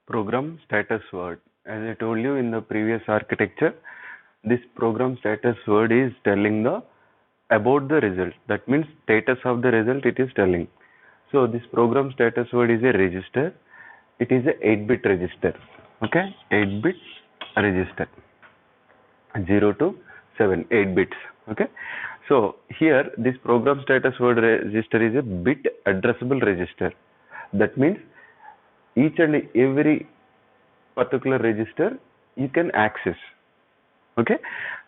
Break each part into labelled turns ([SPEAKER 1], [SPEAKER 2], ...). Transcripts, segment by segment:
[SPEAKER 1] program status word. As I told you in the previous architecture, this program status word is telling the about the result. That means status of the result it is telling. So this program status word is a register. It is a 8-bit register. Okay, 8-bit register. 0 to 7, 8 bits. Okay. So here this program status word register is a bit addressable register. That means each and every particular register you can access. Okay.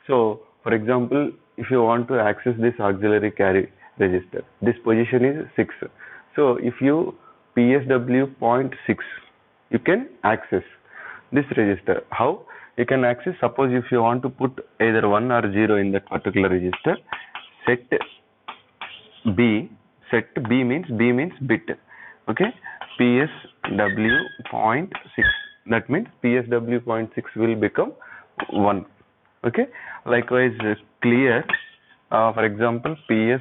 [SPEAKER 1] So for example, if you want to access this auxiliary carry register, this position is 6. So if you PSW 0.6, you can access this register. How you can access? Suppose if you want to put either 1 or 0 in that particular register, set B means bit. Okay, PSW 0.6, that means PSW 0.6 will become 1. Okay, likewise clear, for example PSW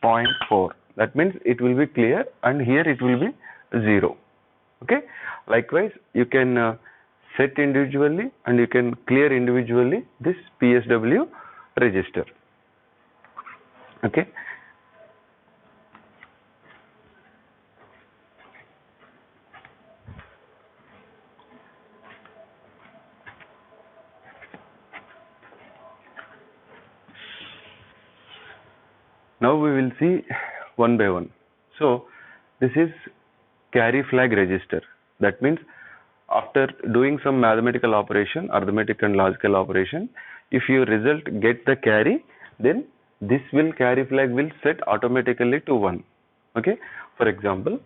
[SPEAKER 1] 0.4, that means it will be clear and here it will be 0. Okay, likewise you can set individually and you can clear individually this PSW register. Okay. Now we will see one by one. So this is carry flag register. That means after doing some mathematical operation, arithmetic and logical operation, if your result get the carry, then this carry flag will set automatically to 1. Okay. For example,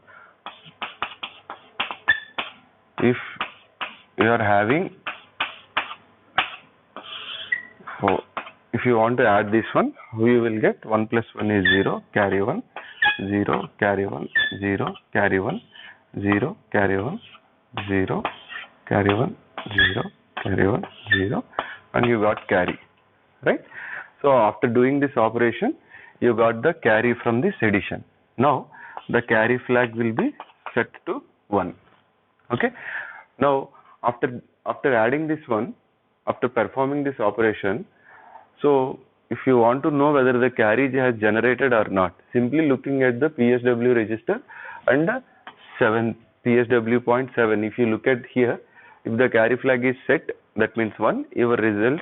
[SPEAKER 1] if you are having, if you want to add this one, we will get 1 plus 1 is 0, carry 1, 0, carry 1, 0, carry 1, 0, carry 1, 0, carry 1, 0, carry 1, 0, and you got carry, right? So after doing this operation, you got the carry from this addition. Now the carry flag will be set to 1. Okay. Now after adding this one, after performing this operation, so if you want to know whether the carry has generated or not, simply looking at the PSW register and the PSW 0.7, if you look at here, if the carry flag is set, that means 1, your result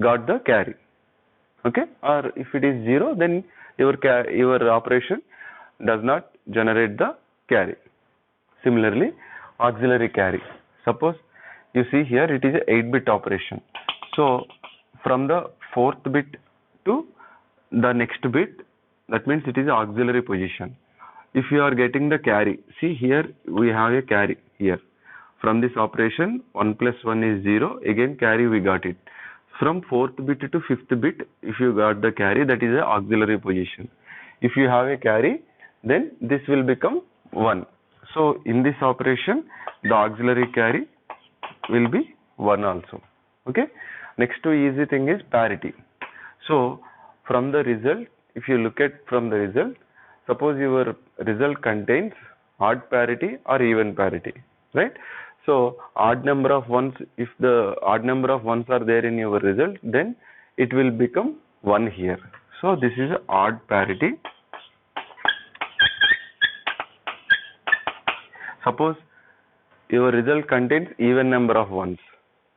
[SPEAKER 1] got the carry. Okay, or if it is 0, then your operation does not generate the carry. Similarly, auxiliary carry. Suppose you see here it is a 8-bit operation. So from the 4th bit to the next bit, that means it is auxiliary position. If you are getting the carry, see here we have a carry here. From this operation, 1 plus 1 is 0, again carry we got it. From 4th bit to 5th bit, if you got the carry, that is a auxiliary position. If you have a carry, then this will become 1. So in this operation, the auxiliary carry will be 1 also. Okay. Next to easy thing is parity. So from the result, if you look at from the result, suppose your result contains odd parity or even parity, right? So odd number of ones, if the odd number of ones are there in your result, then it will become 1 here. So this is odd parity. Suppose your result contains even number of ones,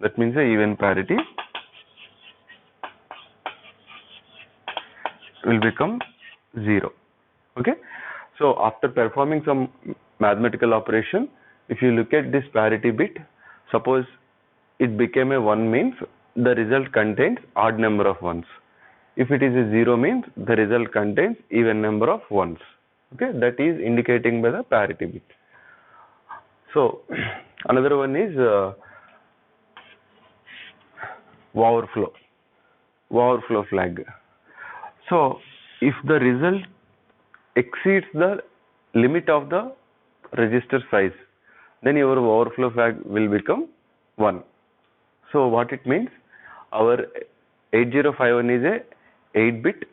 [SPEAKER 1] that means a even parity, will become 0. Okay. So after performing some mathematical operation, if you look at this parity bit, suppose it became a 1 means the result contains odd number of ones. If it is a 0 means the result contains even number of ones. Okay, that is indicating by the parity bit. So another one is overflow flag. So if the result exceeds the limit of the register size, then your overflow flag will become 1. So what it means, our 8051 is a 8-bit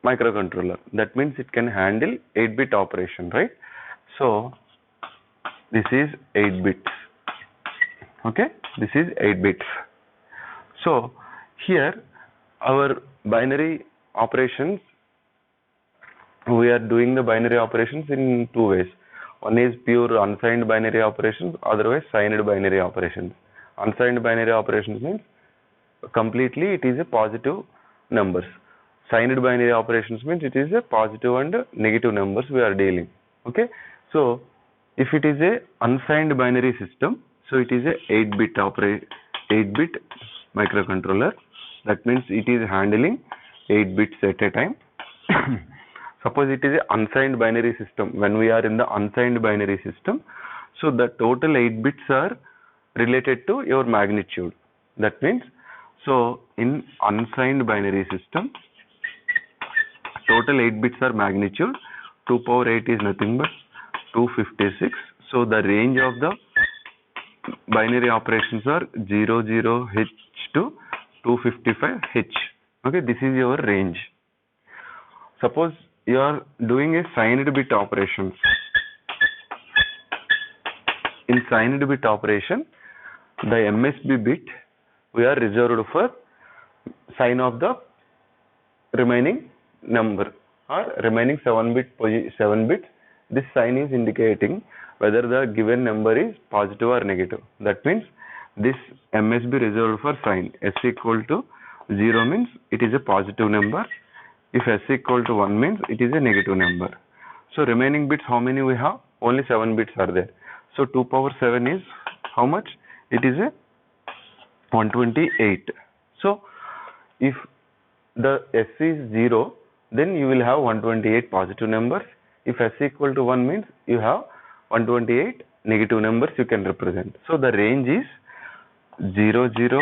[SPEAKER 1] microcontroller. That means it can handle 8-bit operation, right? So this is 8 bits. Okay, this is 8 bits. So here our binary operations, we are doing the binary operations in two ways. One is pure unsigned binary operations, otherwise signed binary operations. Unsigned binary operations means completely it is a positive numbers. Signed binary operations means it is a positive and negative numbers we are dealing. Okay, so if it is a unsigned binary system, so it is a 8-bit microcontroller. That means it is handling 8 bits at a time. Suppose it is a unsigned binary system. When we are in the unsigned binary system, so the total 8 bits are related to your magnitude. That means, so in unsigned binary system, total 8 bits are magnitude. 2 power 8 is nothing but 256. So the range of the binary operations are 00H to 255H. Okay, this is your range. Suppose you are doing a signed bit operation. In signed bit operation, the MSB bit we are reserved for sign of the remaining number or remaining 7 bits. This sign is indicating whether the given number is positive or negative. That means this MSB reserved for sign. S equal to 0 means it is a positive number. If S equal to 1 means it is a negative number. So remaining bits, how many we have? Only 7 bits are there. So 2 power 7 is how much? It is a 128. So if the S is 0, then you will have 128 positive numbers. If S equal to 1 means you have 128 negative numbers you can represent. So the range is 00H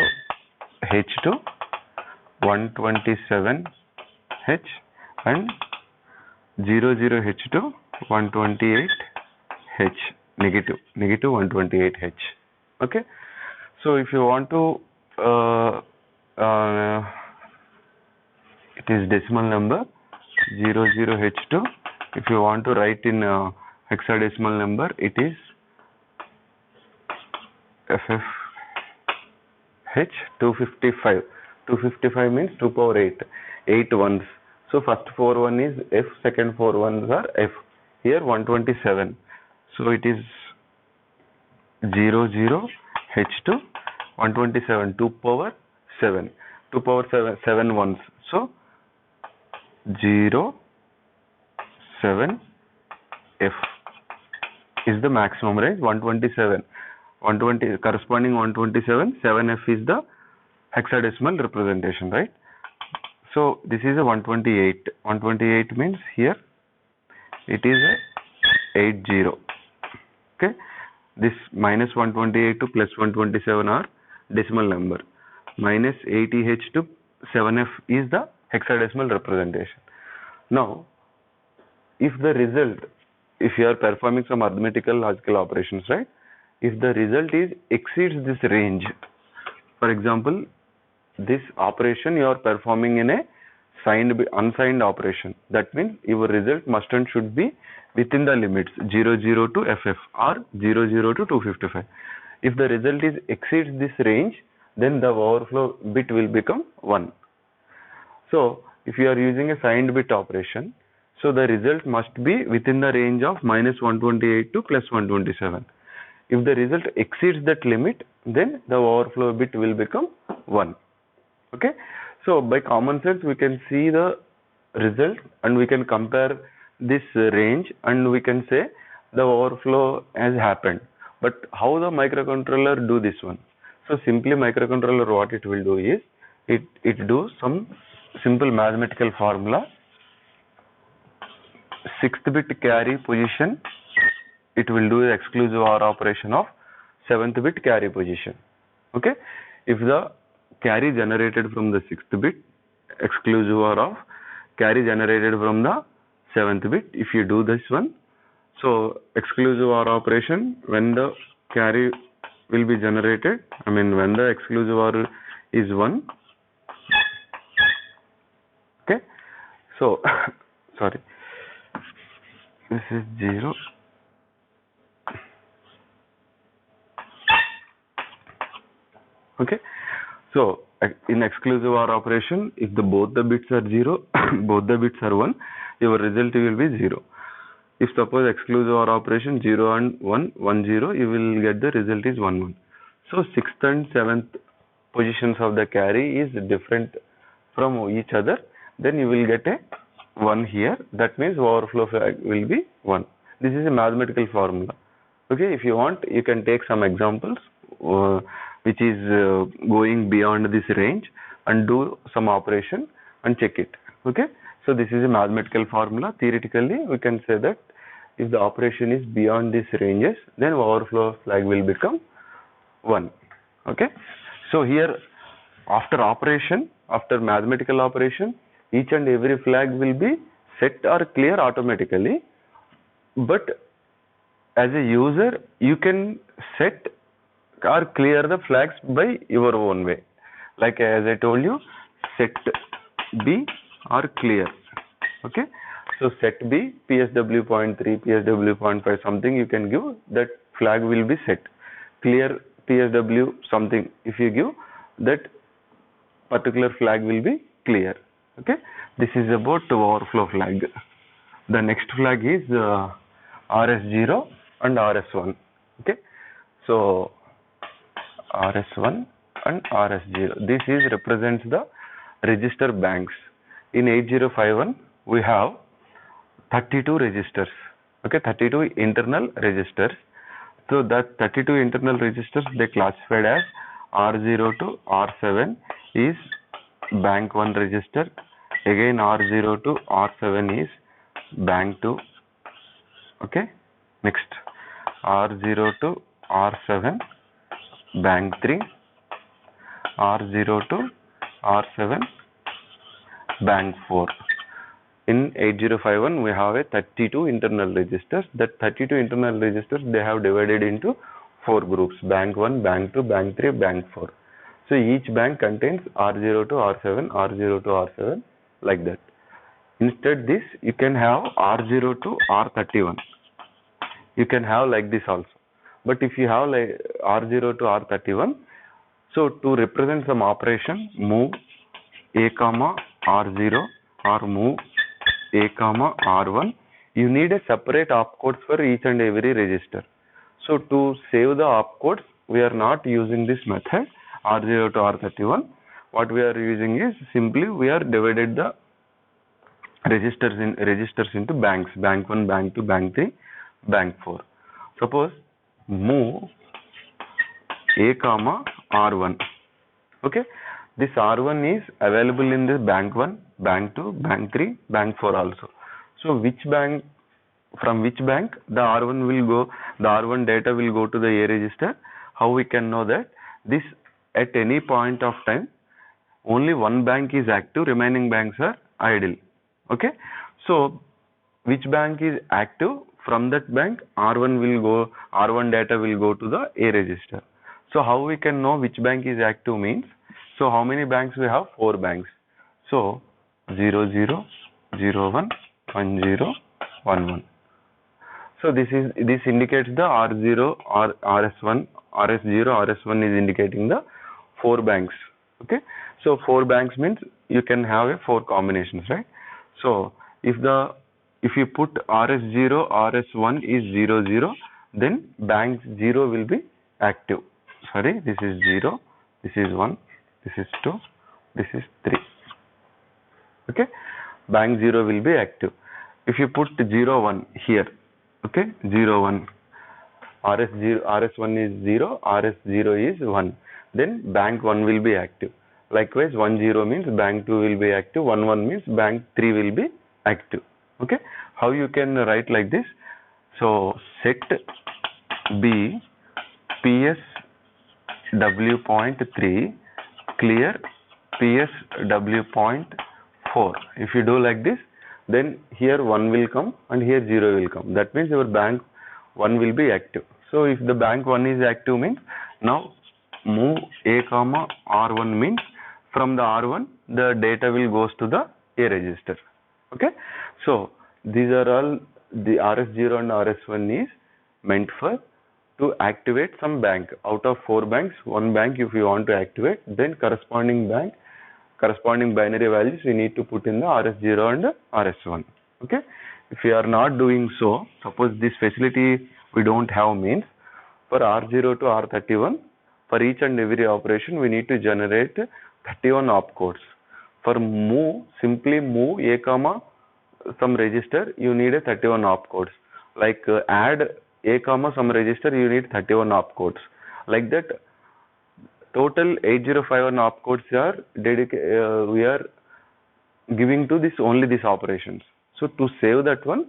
[SPEAKER 1] to 127H and 00H to 128H, negative 128H. Okay, so if you want to it is decimal number 00H to, if you want to write in hexadecimal number, it is FFH 255. 255 means 2 power 8. 8 ones. So first 4 1 is F, second 4 ones are F. Here 127. So it is 00H to 127. 2 power 7. 2 power 7 ones. So 0 7 F is the maximum range. 127. 120 corresponding 127. 7F is the hexadecimal representation, right? So this is a 128. 128 means here it is a 80. Okay, this minus 128 to plus 127 are decimal number. Minus 80H to 7F is the hexadecimal representation. Now, if the result, if you are performing some arithmetical logical operations, right? If the result is exceeds this range, for example, this operation you are performing in a unsigned operation, that means your result must and should be within the limits 00 to FF or 00 to 255. If the result is exceeds this range, then the overflow bit will become 1. So if you are using a signed bit operation, so the result must be within the range of minus 128 to plus 127. If the result exceeds that limit, then the overflow bit will become 1. Okay, so by common sense we can see the result and we can compare this range and we can say the overflow has happened. But how the microcontroller do this one? So simply microcontroller, what it will do is it do some simple mathematical formula. 6th bit carry position, it will do the exclusive OR operation of 7th bit carry position. Okay, if the carry generated from the 6th bit, exclusive OR of carry generated from the 7th bit, if you do this one, so exclusive OR operation, when the carry will be generated, I mean when the exclusive OR is 1, okay, so sorry, this is 0, Okay. So in exclusive OR operation, if both the bits are 0, both the bits are 1, your result will be 0. If suppose exclusive OR operation 0 and 1, 1 0, you will get the result is 1 1. So 6th and 7th positions of the carry is different from each other, then you will get a 1 here. That means overflow flag will be 1. This is a mathematical formula. Okay, if you want, you can take some examples which is going beyond this range and do some operation and check it. Okay, so this is a mathematical formula. Theoretically, we can say that if the operation is beyond these ranges, then overflow flag will become 1. Okay, so here after operation, after mathematical operation, each and every flag will be set or clear automatically, but as a user, you can set or clear the flags by your own way. Like as I told you, set B or clear. Okay, so set B, PSW 0.3, PSW 0.5 something you can give, that flag will be set. Clear PSW something, if you give, that particular flag will be clear. Okay, this is about overflow flag. The next flag is RS0 and RS1. Okay, so RS1 and RS0. This is represents the register banks. In 8051, we have 32 registers. Okay, 32 internal registers. So that 32 internal registers, they classified as R0 to R7 is bank 1 register. Again R0 to R7 is bank 2. Okay, next R0 to R7 bank 3, R0 to R7 bank 4. In 8051, we have a 32 internal registers. That 32 internal registers, they have divided into 4 groups: bank 1, bank 2, bank 3, bank 4. So each bank contains R0 to R7, R0 to R7, like that. Instead this, you can have R0 to R31. You can have like this also. But if you have like R0 to R31, so to represent some operation, move A comma R0 or move A comma R1, you need a separate opcodes for each and every register. So to save the opcodes, we are not using this method R0 to R31. What we are using is simply we are divided the registers into banks: bank 1, bank 2, bank 3, bank 4. Suppose move A comma R1. Okay, this R1 is available in the bank 1, bank 2, bank 3, bank 4 also. So which bank, from which bank the R1 will go, the R1 data will go to the A register? How we can know that? This, at any point of time, only one bank is active, remaining banks are idle. Okay, so which bank is active, from that bank R1 will go, R1 data will go to the A register. So how we can know which bank is active means, so how many banks we have? 4 banks. So 0 0 0 1 1 0 1 1. So this indicates the R0 or RS1, RS0, RS1 is indicating the 4 banks. Okay, so 4 banks means you can have a 4 combinations, right? So if you put RS0, RS1 is 0 0, then bank 0 will be active. Sorry, this is 0, this is 1, this is 2, this is 3. Okay, bank 0 will be active. If you put 0 1 here, okay, 0 1, RS1 is 0, RS0 is 1, then bank 1 will be active. Likewise, 1 0 means bank 2 will be active, 1 1 means bank 3 will be active. Okay, how you can write like this? So set B PSW.3 clear PSW.4. If you do like this, then here 1 will come and here 0 will come. That means your bank 1 will be active. So if the bank 1 is active means, now move A comma R1 means from the R1 the data will goes to the A register. Okay, so these are all the RS0 and RS1 is meant for to to activate some bank. Out of 4 banks, 1 bank if you want to activate, then corresponding binary values we need to put in the RS0 and RS1. Okay. If you are not doing so, suppose this facility we don't have, means for R0 to R31, for each and every operation we need to generate 31 opcodes. For move, simply move a comma some register, you need a 31 opcodes. Like add a comma some register, you need 31 opcodes. Like that, total 8051 opcodes are we are giving to this only these operations. So to save that one,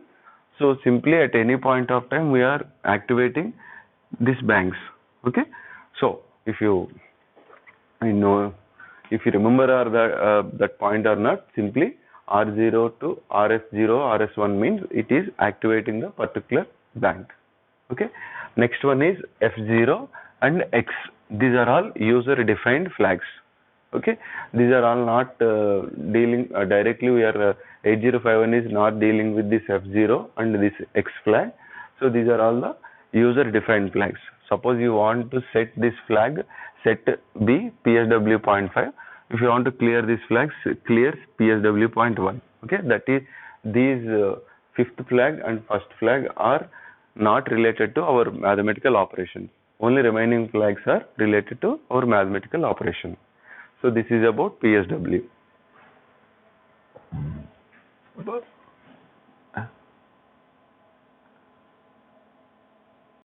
[SPEAKER 1] so simply at any point of time we are activating these banks. Okay. So if you remember that point or not, simply R0 to RS0, RS1 means it is activating the particular bank. Okay. Next one is F0 and X. These are all user defined flags. Okay. These are all not dealing directly. 8051 is not dealing with this F0 and this X flag. So these are all the user defined flags. Suppose you want to set this flag, set B PSW.5. If you want to clear these flags, clear PSW.1. Okay, that is, these fifth flag and first flag are not related to our mathematical operation. Only remaining flags are related to our mathematical operation. So this is about PSW.